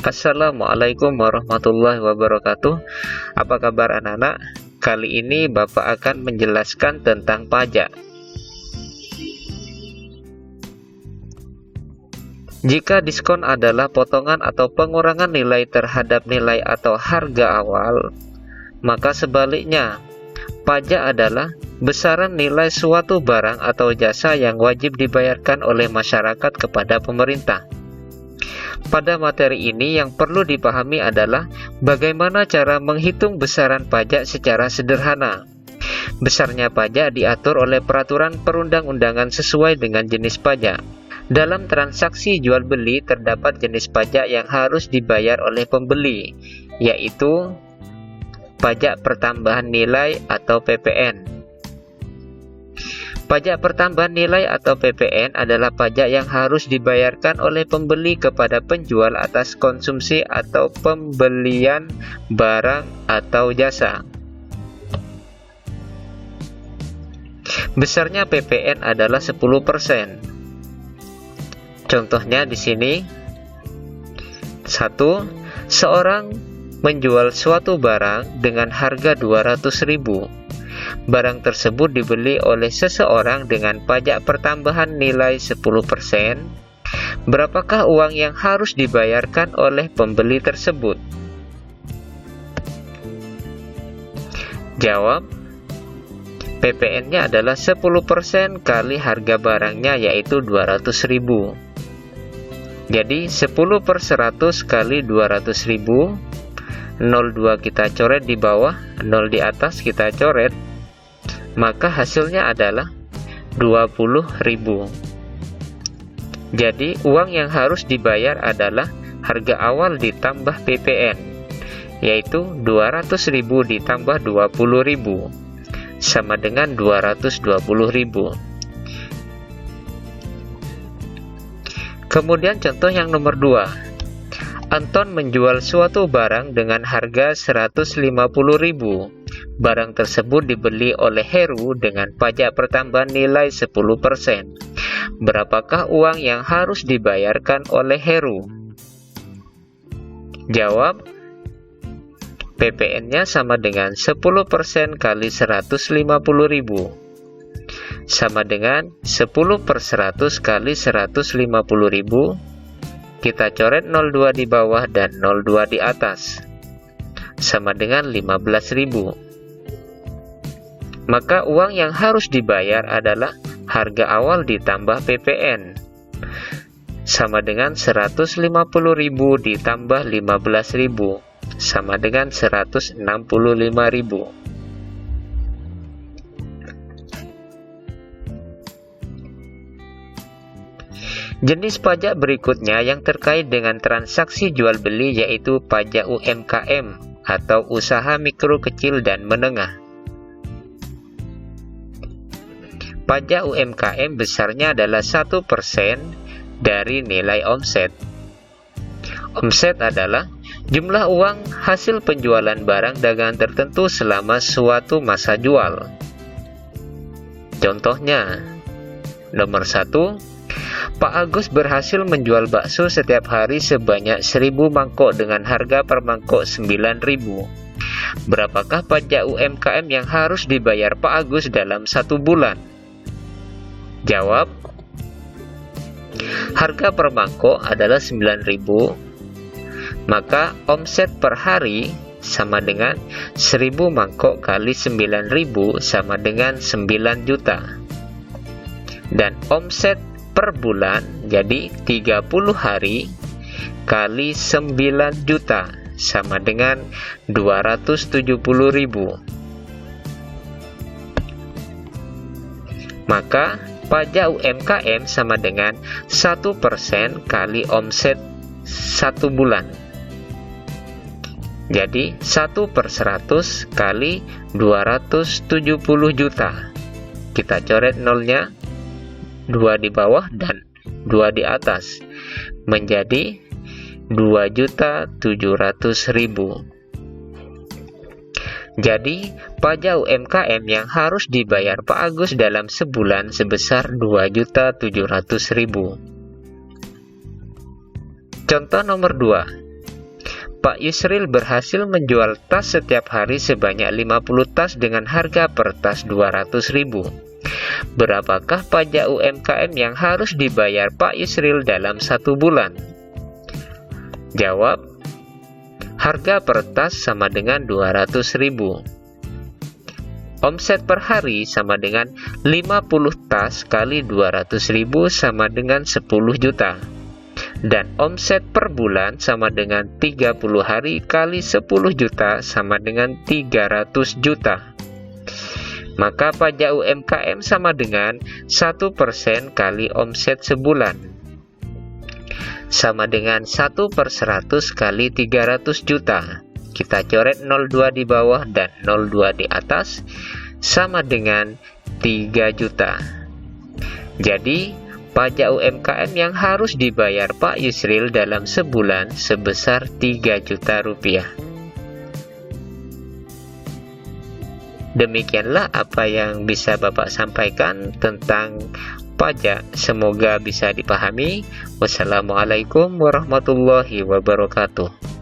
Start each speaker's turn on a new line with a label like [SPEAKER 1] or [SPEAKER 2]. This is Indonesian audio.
[SPEAKER 1] Assalamualaikum warahmatullahi wabarakatuh. Apa kabar anak-anak? Kali ini Bapak akan menjelaskan tentang pajak. Jika diskon adalah potongan atau pengurangan nilai terhadap nilai atau harga awal, maka sebaliknya, pajak adalah besaran nilai suatu barang atau jasa yang wajib dibayarkan oleh masyarakat kepada pemerintah. Pada materi ini yang perlu dipahami adalah bagaimana cara menghitung besaran pajak secara sederhana. Besarnya pajak diatur oleh peraturan perundang-undangan sesuai dengan jenis pajak. Dalam transaksi jual beli terdapat jenis pajak yang harus dibayar oleh pembeli, yaitu pajak pertambahan nilai atau PPN. Pajak pertambahan nilai atau PPN adalah pajak yang harus dibayarkan oleh pembeli kepada penjual atas konsumsi atau pembelian barang atau jasa. Besarnya PPN adalah 10%. Contohnya di sini, 1. Seorang menjual suatu barang dengan harga 200.000. Barang tersebut dibeli oleh seseorang dengan pajak pertambahan nilai 10%. Berapakah uang yang harus dibayarkan oleh pembeli tersebut? Jawab, PPN-nya adalah 10% kali harga barangnya, yaitu 200.000. Jadi 10/100 kali 200.000. 0,2 kita coret di bawah, 0 di atas kita coret, maka hasilnya adalah 20.000. Jadi uang yang harus dibayar adalah harga awal ditambah PPN, yaitu 200.000 ditambah 20.000 sama dengan 220.000. Kemudian contoh yang nomor 2. Anton menjual suatu barang dengan harga 150.000. Barang tersebut dibeli oleh Heru dengan pajak pertambahan nilai 10%. Berapakah uang yang harus dibayarkan oleh Heru? Jawab, PPN-nya sama dengan 10% kali 150.000. Sama dengan 10/100 kali 150.000. Kita coret 0,2 di bawah dan 0,2 di atas, sama dengan 15.000. Maka uang yang harus dibayar adalah harga awal ditambah PPN, sama dengan 150.000 ditambah 15.000, sama dengan 165.000. Jenis pajak berikutnya yang terkait dengan transaksi jual beli yaitu pajak UMKM atau usaha mikro, kecil, dan menengah. Pajak UMKM besarnya adalah 1% dari nilai omset. Omset adalah jumlah uang hasil penjualan barang dagangan tertentu selama suatu masa jual. Contohnya, nomor 1, Pak Agus berhasil menjual bakso setiap hari sebanyak 1.000 mangkok dengan harga per mangkok 9.000. Berapakah pajak UMKM yang harus dibayar Pak Agus dalam 1 bulan? Jawab, harga per mangkok adalah 9.000. Maka omset per hari sama dengan 1.000 mangkok kali 9.000 sama dengan 9 juta. Dan omset per bulan jadi 30 hari kali 9 juta sama dengan 270.000. Maka pajak UMKM sama dengan 1% kali omset 1 bulan. Jadi 1/100 kali 270 juta. Kita coret nolnya, 2 di bawah dan 2 di atas, menjadi 2.700.000. Jadi pajak UMKM yang harus dibayar Pak Agus dalam sebulan sebesar 2.700.000. Contoh nomor 2. Pak Yusril berhasil menjual tas setiap hari sebanyak 50 tas dengan harga per tas 200.000. Berapakah pajak UMKM yang harus dibayar Pak Yusril dalam 1 bulan? Jawab, harga per tas sama dengan 200.000. Omset per hari sama dengan 50 tas kali 200.000 sama dengan 10 juta. Dan omset per bulan sama dengan 30 hari kali 10 juta sama dengan 300 juta. Maka pajak UMKM sama dengan 1% kali omset sebulan, sama dengan 1/100 kali 300 juta. Kita coret 02 di bawah dan 02 di atas, sama dengan 3 juta. Jadi, pajak UMKM yang harus dibayar Pak Yusril dalam sebulan sebesar 3 juta rupiah. Demikianlah apa yang bisa Bapak sampaikan tentang pajak. Semoga bisa dipahami. Wassalamualaikum warahmatullahi wabarakatuh.